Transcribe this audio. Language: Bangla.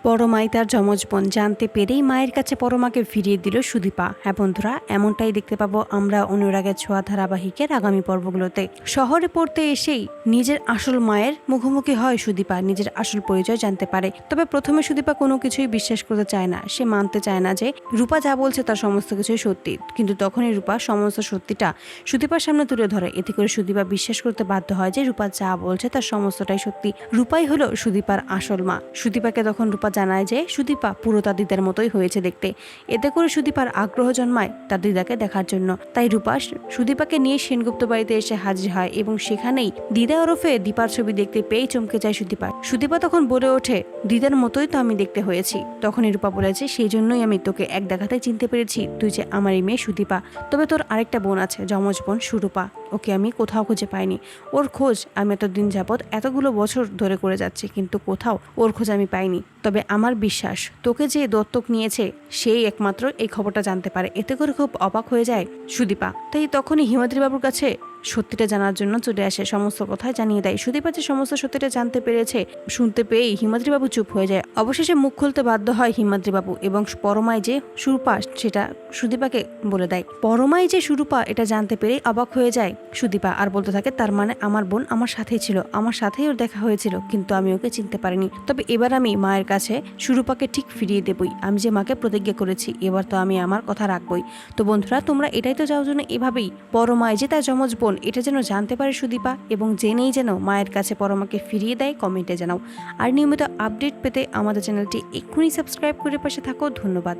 পরমাই তার যমজ বোন জানতে পেরেই মায়ের কাছে পরমাকে ফিরিয়ে দিল সুদীপা। হ্যাঁ বন্ধুরা, এমনটাই দেখতে পাবো আমরা অনুরাগের ছোঁয়া ধারাবাহিকের আগামী পর্বগুলোতে। শহরে পড়তে এসেই নিজের আসল মায়ের মুখোমুখি হয় সুদীপা, নিজের আসল পরিচয় জানতে পারে। তবে প্রথমে সুদীপা কোনো কিছুই বিশ্বাস করতে চায় না, সে মানতে চায় না যে রূপা যা বলছে তার সমস্ত কিছুই সত্যি। কিন্তু তখনই রূপা সমস্ত সত্যিটা সুদীপার সামনে তুলে ধরে। এতে করে সুদীপা বিশ্বাস করতে বাধ্য হয় যে রূপা যা বলছে তার সমস্তটাই সত্যি। রূপাই হলো সুদীপার আসল মা। সুদীপাকে তখন রূপা জানায় যে সুদীপা পুরো তার দিদার মতোই হয়েছে দেখতে। এতে করে সুদীপার আগ্রহ জন্মায় তার দিদাকে দেখার জন্য। তাই রূপা সুদীপাকে নিয়ে সেনগুপ্ত বাড়িতে এসে হাজির হয় এবং সেখানেই দিদা ওরফে দীপার ছবি দেখতে পেয়ে চমকে যায় সুদীপা। সুদীপা তখন বলে ওঠে, দিদার মতোই তো আমি দেখতে হয়েছি। তখনই রূপা বলেছে, সেই জন্যই আমি তোকে এক দেখাতে চিনতে পেরেছি, তুই যে আমারই মেয়ে সুদীপা। তবে তোর আরেকটা বোন আছে, যমজ বোন সুরূপা, ওকে আমি কোথাও খুঁজে পাইনি। ওর খোঁজ আমি এতদিন যাবৎ এতগুলো বছর ধরে করে যাচ্ছি, কিন্তু কোথাও ওর খোঁজ আমি পাইনি। তবে আমার বিশ্বাস তোকে যে দত্তক নিয়েছে সেই একমাত্র এই খবরটা জানতে পারে। এতে করে খুব অবাক হয়ে যায় সুদীপা। তাই তখনই হিমাদ্রি বাবুর কাছে সত্যিটা জানার জন্য চলে আসে, সমস্ত কথাই জানিয়ে দেয়। সুদীপা যে সমস্ত সত্যিটা জানতে পেরেছে শুনতে পেয়েই হিমাদ্রি বাবু চুপ হয়ে যায়। অবশেষে মুখ খুলতে বাধ্য হয় হিমাদ্রি বাবু এবং পরমাই যে সুরূপা সেটা সুদীপাকে বলে দেয়। পরমাই যে সুরূপা এটা জানতে পেরেই অবাক হয়ে যায় সুদীপা, আর বলতে থাকে, তার মানে আমার বোন আমার সাথেই ছিল, আমার সাথেই ওর দেখা হয়েছিল, কিন্তু আমি ওকে চিনতে পারিনি। তবে এবার আমি মায়ের কাছে সুরূপাকে ঠিক ফিরিয়ে দেবই। আমি যে মাকে প্রতিজ্ঞা করেছি, এবার তো আমি আমার কথা রাখবই। তো বন্ধুরা, তোমরা এটাই তো চাও জন্য এভাবেই পরমাই যে তার যমজ বোন এটা যেন জানতে পারে সুদীপা এবং জেনেই যেন মায়ের কাছে পরমাকে ফিরিয়ে দেয়। কমেন্টে জানাও। আর নিয়মিত আপডেট পেতে আমাদের চ্যানেলটি এক্ষুনি সাবস্ক্রাইব করে পাশে থাকো। ধন্যবাদ।